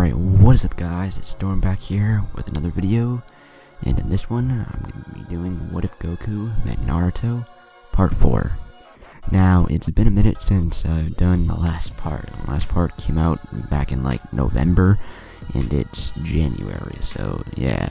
Alright, what is up guys, it's Storm back here with another video, and in this one, I'm going to be doing What If Goku Met Naruto, Part 4. Now, it's been a minute since I've done the last part. The last part came out back in like November, and it's January, so yeah.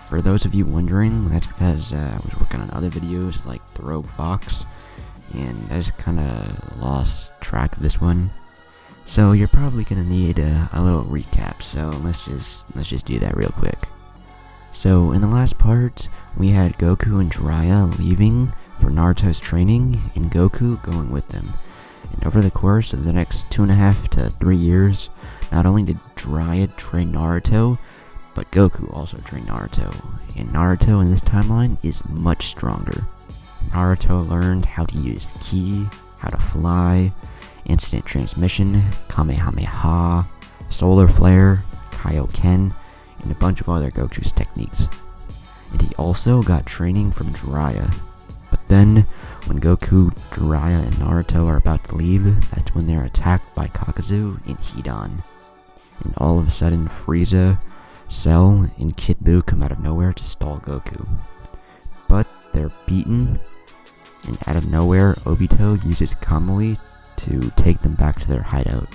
For those of you wondering, that's because I was working on other videos like The Rogue Fox, and I just kinda lost track of this one. So you're probably gonna need a little recap, so let's just do that real quick. So in the last part, we had Goku and Jiraiya leaving for Naruto's training, and Goku going with them. And over the course of the next 2.5 to 3 years, not only did Jiraiya train Naruto, but Goku also trained Naruto. And Naruto in this timeline is much stronger. Naruto learned how to use the ki, how to fly, instant transmission, Kamehameha, solar flare, Kaioken, and a bunch of other Goku's techniques. And he also got training from Jiraiya. But then, when Goku, Jiraiya, and Naruto are about to leave, that's when they're attacked by Kakazu and Hidan. And all of a sudden, Frieza, Cell, and Kid Buu come out of nowhere to stall Goku. But they're beaten, and out of nowhere, Obito uses Kamui to take them back to their hideout.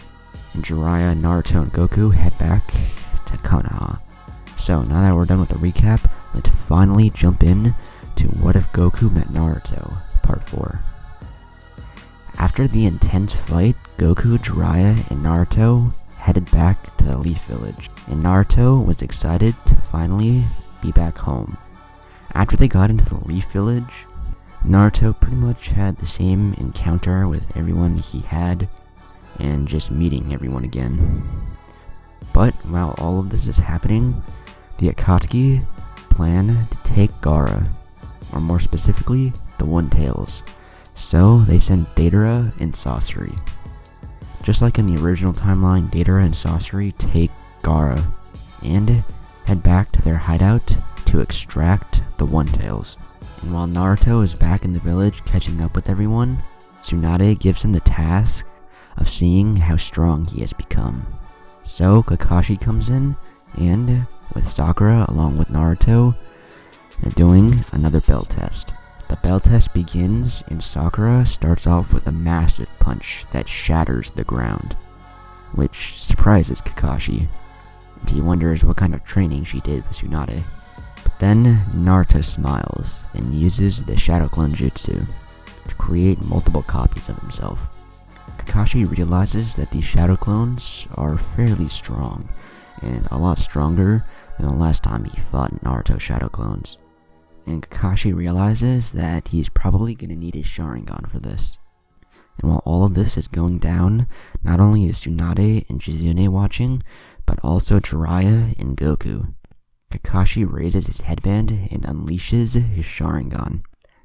And Jiraiya, Naruto, and Goku head back to Konoha. So now that we're done with the recap, let's finally jump in to What If Goku Met Naruto, Part 4. After the intense fight, Goku, Jiraiya, and Naruto headed back to the Leaf Village, and Naruto was excited to finally be back home. After they got into the Leaf Village, Naruto pretty much had the same encounter with everyone he had, and just meeting everyone again. But while all of this is happening, the Akatsuki plan to take Gaara, or more specifically, the One Tails. So they send Deidara and Sasori. Just like in the original timeline, Deidara and Sasori take Gaara, and head back to their hideout to extract the One Tails. And while Naruto is back in the village catching up with everyone, Tsunade gives him the task of seeing how strong he has become. So Kakashi comes in, and with Sakura along with Naruto, they're doing another bell test. The bell test begins, and Sakura starts off with a massive punch that shatters the ground, which surprises Kakashi, and he wonders what kind of training she did with Tsunade. Then Naruto smiles and uses the Shadow Clone Jutsu to create multiple copies of himself. Kakashi realizes that these Shadow Clones are fairly strong, and a lot stronger than the last time he fought Naruto Shadow Clones. And Kakashi realizes that he's probably going to need his Sharingan for this. And while all of this is going down, not only is Tsunade and Chizune watching, but also Jiraiya and Goku. Kakashi raises his headband and unleashes his Sharingan.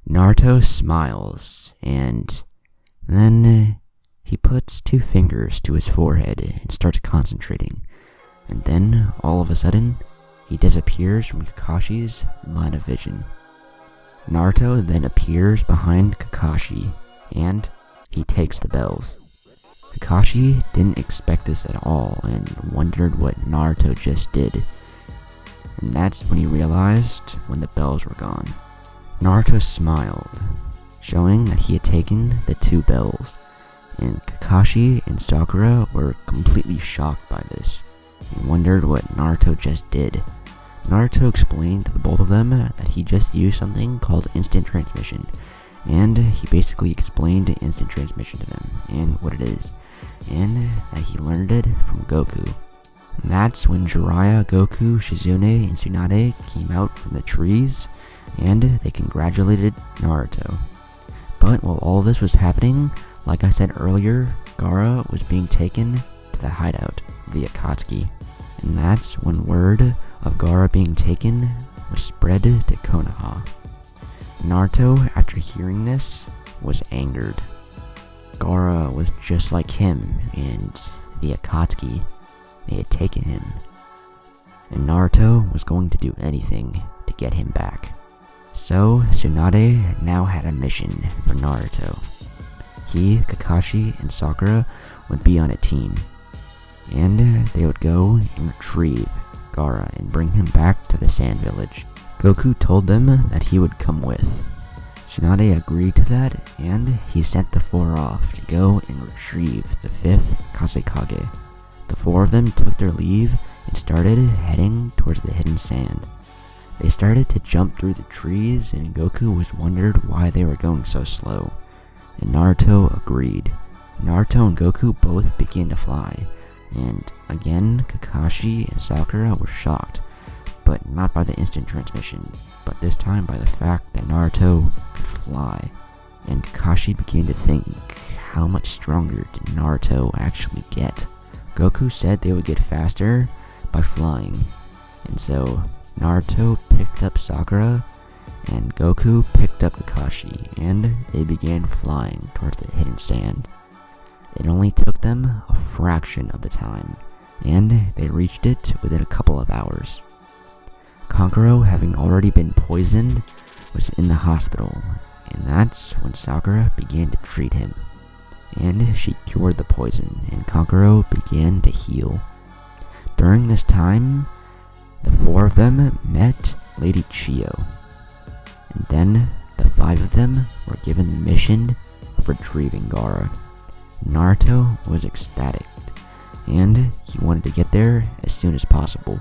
Naruto smiles, and then he puts 2 fingers to his forehead and starts concentrating. And then, all of a sudden, he disappears from Kakashi's line of vision. Naruto then appears behind Kakashi, and he takes the bells. Kakashi didn't expect this at all and wondered what Naruto just did. And that's when he realized when the bells were gone. Naruto smiled, showing that he had taken the 2 bells, and Kakashi and Sakura were completely shocked by this, and wondered what Naruto just did. Naruto explained to the both of them that he just used something called instant transmission, and he basically explained instant transmission to them, and what it is, and that he learned it from Goku. And that's when Jiraiya, Goku, Shizune, and Tsunade came out from the trees, and they congratulated Naruto. But while all this was happening, like I said earlier, Gaara was being taken to the hideout via Akatsuki. And that's when word of Gaara being taken was spread to Konoha. Naruto, after hearing this, was angered. Gaara was just like him, and the Akatsuki, they had taken him, and Naruto was going to do anything to get him back. So Tsunade now had a mission for Naruto. He, Kakashi, and Sakura would be on a team, and they would go and retrieve Gaara and bring him back to the Sand Village. Goku told them that he would come with. Tsunade agreed to that, and he sent the 4 off to go and retrieve the 5th Kazekage. The 4 of them took their leave and started heading towards the hidden sand. They started to jump through the trees, and Goku was wondered why they were going so slow, and Naruto agreed. Naruto and Goku both began to fly, and again Kakashi and Sakura were shocked, but not by the instant transmission, but this time by the fact that Naruto could fly. And Kakashi began to think, how much stronger did Naruto actually get? Goku said they would get faster by flying, and so Naruto picked up Sakura, and Goku picked up Kakashi, and they began flying towards the hidden sand. It only took them a fraction of the time, and they reached it within a couple of hours. Kankuro, having already been poisoned, was in the hospital, and that's when Sakura began to treat him. And she cured the poison, and Kankuro began to heal. During this time, the 4 of them met Lady Chiyo, and then the 5 of them were given the mission of retrieving Gaara. Naruto was ecstatic, and he wanted to get there as soon as possible.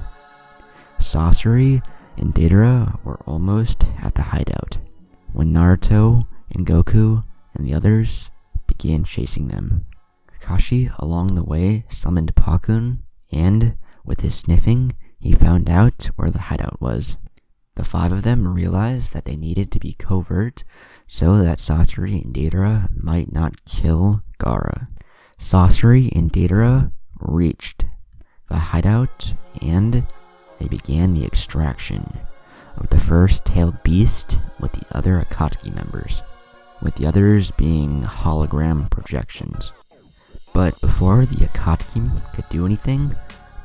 Sasori and Deidara were almost at the hideout when Naruto and Goku and the others began chasing them. Kakashi along the way summoned Pakun, and with his sniffing, he found out where the hideout was. The 5 of them realized that they needed to be covert so that Sasori and Deidara might not kill Gaara. Sasori and Deidara reached the hideout, and they began the extraction of the first tailed beast with the other Akatsuki members, with the others being hologram projections. But before the Akatsuki could do anything,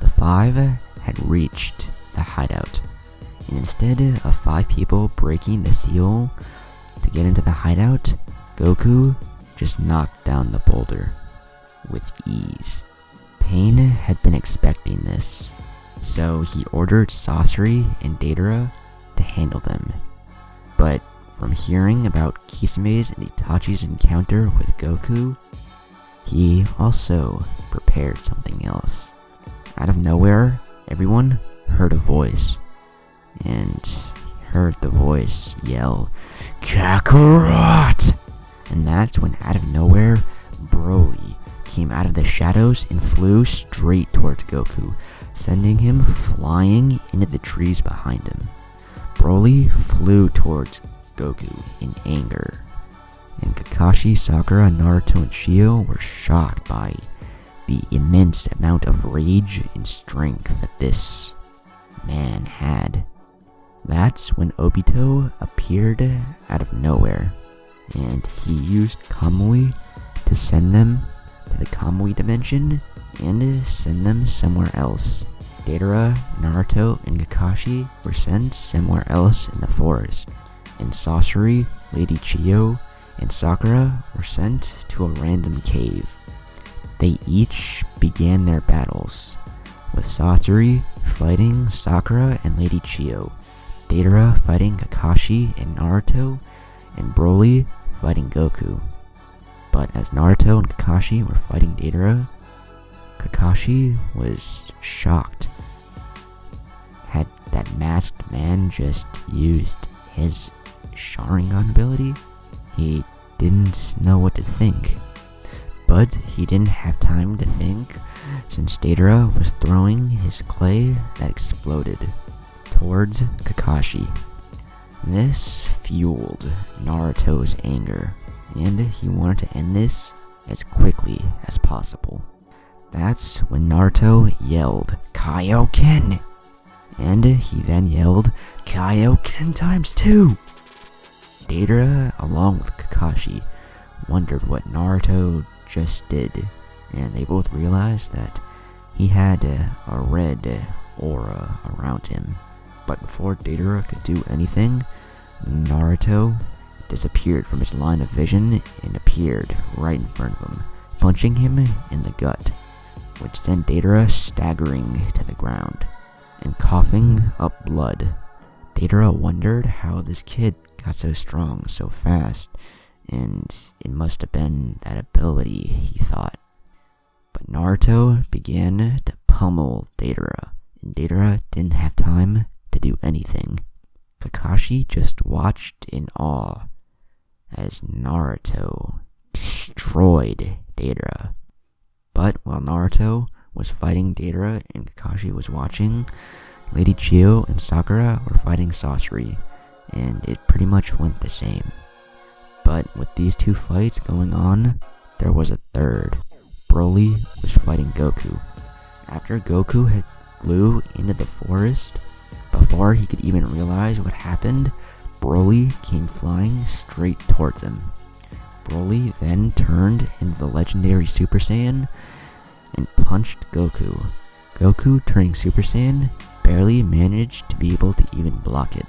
the 5 had reached the hideout, and instead of 5 people breaking the seal to get into the hideout, Goku just knocked down the boulder with ease. Pain had been expecting this, so he ordered Sasori and Deidara to handle them. But from hearing about Kisame's and Itachi's encounter with Goku, he also prepared something else. Out of nowhere, everyone heard a voice, and heard the voice yell, "Kakarot!" And that's when out of nowhere, Broly came out of the shadows and flew straight towards Goku, sending him flying into the trees behind him. Broly flew towards Goku in anger, and Kakashi, Sakura, Naruto, and Chiyo were shocked by the immense amount of rage and strength that this man had. That's when Obito appeared out of nowhere, and he used Kamui to send them to the Kamui dimension and send them somewhere else. Deidara, Naruto, and Kakashi were sent somewhere else in the forest, and Sasori, Lady Chiyo, and Sakura were sent to a random cave. They each began their battles, with Sasori fighting Sakura and Lady Chiyo, Deidara fighting Kakashi and Naruto, and Broly fighting Goku. But as Naruto and Kakashi were fighting Deidara, Kakashi was shocked. Had that masked man just used his Sharingan ability? He didn't know what to think. But he didn't have time to think, since Deidara was throwing his clay that exploded towards Kakashi. This fueled Naruto's anger, and he wanted to end this as quickly as possible. That's when Naruto yelled, "Kaioken!" And he then yelled, "Kaioken times 2! Deidara, along with Kakashi, wondered what Naruto just did, and they both realized that he had a red aura around him. But before Deidara could do anything, Naruto disappeared from his line of vision and appeared right in front of him, punching him in the gut. which sent Deidara staggering to the ground and coughing up blood. Deidara wondered how this kid got so strong so fast, and it must have been that ability, he thought. But Naruto began to pummel Deidara, and Deidara didn't have time to do anything. Kakashi just watched in awe as Naruto destroyed Deidara. But while Naruto was fighting Deidara and Kakashi was watching, Lady Chiyo and Sakura were fighting Sasori, and it pretty much went the same. But with these two fights going on, there was a third. Broly was fighting Goku. After Goku had flew into the forest, before he could even realize what happened, Broly came flying straight towards him. Broly then turned into the legendary Super Saiyan and punched Goku. Goku, turning Super Saiyan, barely managed to be able to even block it.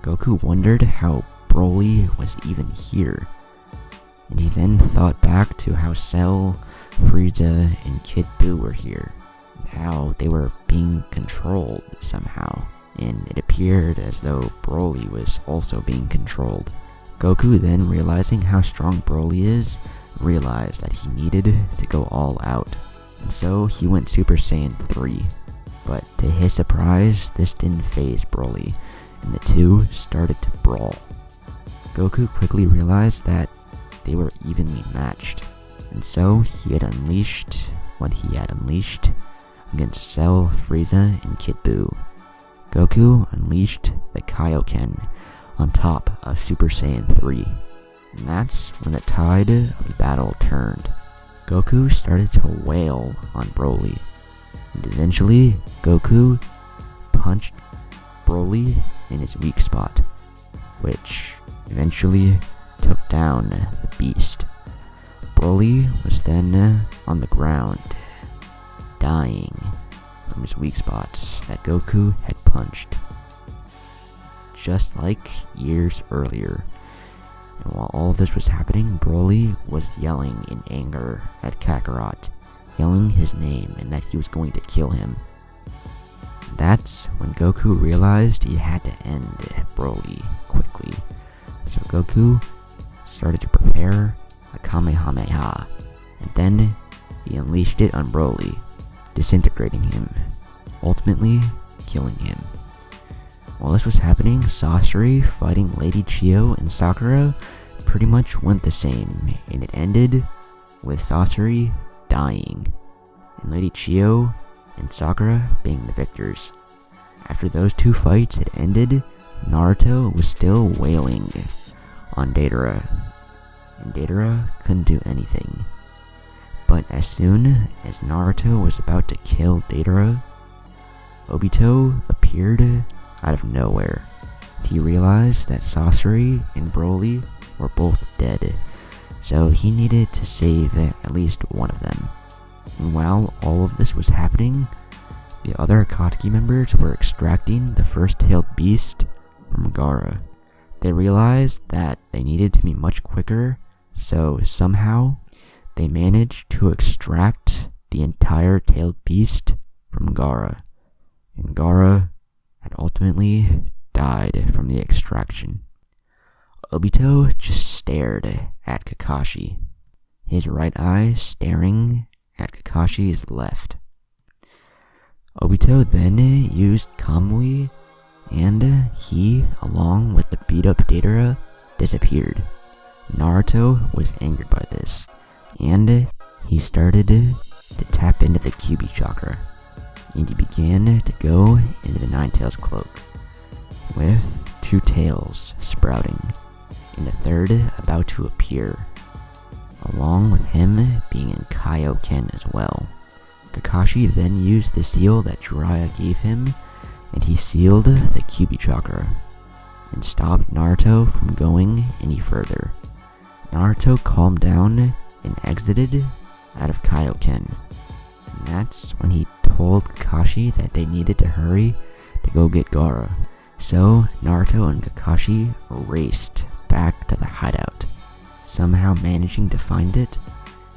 Goku wondered how Broly was even here, and he then thought back to how Cell, Frieza, and Kid Buu were here, and how they were being controlled somehow, and it appeared as though Broly was also being controlled. Goku, then realizing how strong Broly is, realized that he needed to go all out, and so he went Super Saiyan 3. But to his surprise, this didn't faze Broly, and the two started to brawl. Goku quickly realized that they were evenly matched, and so he had unleashed what he had unleashed against Cell, Frieza, and Kid Buu. Goku unleashed the Kaioken on top of Super Saiyan 3, and that's when the tide of the battle turned. Goku started to wail on Broly, and eventually Goku punched Broly in his weak spot, which eventually took down the beast. Broly was then on the ground, dying from his weak spots that Goku had punched, just like years earlier. And while all of this was happening, Broly was yelling in anger at Kakarot, yelling his name and that he was going to kill him. That's when Goku realized he had to end Broly quickly. So Goku started to prepare a Kamehameha, and then he unleashed it on Broly, disintegrating him, ultimately killing him. While this was happening, Sasori fighting Lady Chiyo and Sakura pretty much went the same, and it ended with Sasori dying, and Lady Chiyo and Sakura being the victors. After those two fights had ended, Naruto was still wailing on Deidara, and Deidara couldn't do anything. But as soon as Naruto was about to kill Deidara, Obito appeared out of nowhere. He realized that Sasori and Broly were both dead, so he needed to save at least one of them. And while all of this was happening, the other Akatsuki members were extracting the first-tailed beast from Gaara. They realized that they needed to be much quicker, so somehow they managed to extract the entire tailed beast from Gaara, and Gaara had ultimately died from the extraction. Obito just stared at Kakashi, his right eye staring at Kakashi's left. Obito then used Kamui, and he, along with the beat-up Deidara, disappeared. Naruto was angered by this, and he started to tap into the Kyuubi chakra, and he began to go into the Nine Tails cloak, with two tails sprouting, and a third about to appear, along with him being in Kaioken as well. Kakashi then used the seal that Jiraiya gave him, and he sealed the Kyuubi chakra, and stopped Naruto from going any further. Naruto calmed down and exited out of Kaioken, and that's when he told Kakashi that they needed to hurry to go get Gaara. So Naruto and Kakashi raced back to the hideout, somehow managing to find it,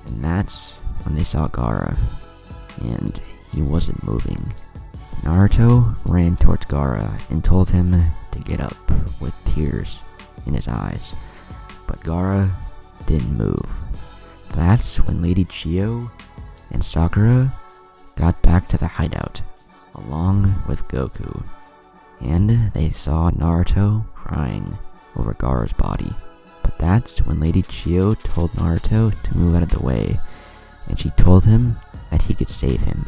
and that's when they saw Gaara. and he wasn't moving. Naruto ran towards Gaara and told him to get up with tears in his eyes, but Gaara didn't move. That's when Lady Chiyo and Sakura got back to the hideout, along with Goku, and they saw Naruto crying over Gaara's body. But that's when Lady Chiyo told Naruto to move out of the way, and she told him that he could save him.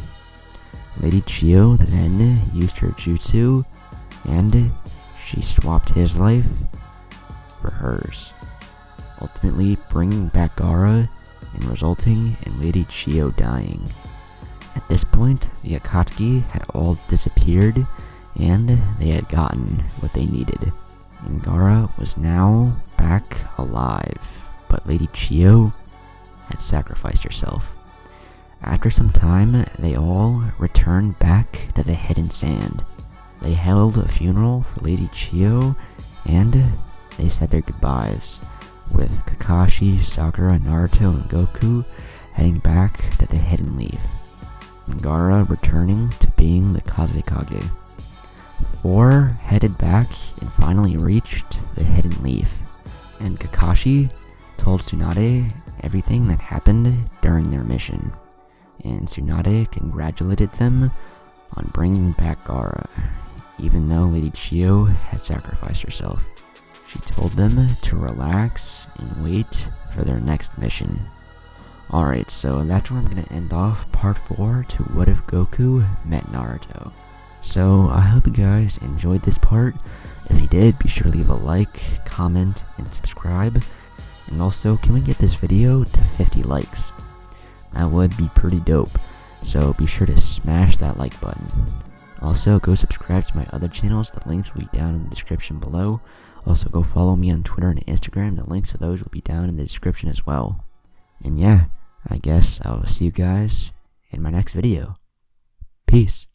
Lady Chiyo then used her jutsu, and she swapped his life for hers, ultimately bringing back Gaara and resulting in Lady Chiyo dying. At this point, the Akatsuki had all disappeared, and they had gotten what they needed. And Gaara was now back alive, but Lady Chiyo had sacrificed herself. After some time, they all returned back to the hidden sand. They held a funeral for Lady Chiyo, and they said their goodbyes, with Kakashi, Sakura, Naruto, and Goku heading back to the Hidden Leaf, and Gaara returning to being the Kazekage. The four headed back and finally reached the Hidden Leaf, and Kakashi told Tsunade everything that happened during their mission, and Tsunade congratulated them on bringing back Gaara, even though Lady Chiyo had sacrificed herself. She told them to relax and wait for their next mission. Alright, so that's where I'm going to end off part 4 to What If Goku Met Naruto. So I hope you guys enjoyed this part. If you did, be sure to leave a like, comment, and subscribe. And also, can we get this video to 50 likes? That would be pretty dope. So be sure to smash that like button. Also, go subscribe to my other channels. The links will be down in the description below. Also, go follow me on Twitter and Instagram. The links to those will be down in the description as well. And yeah, I guess I'll see you guys in my next video. Peace.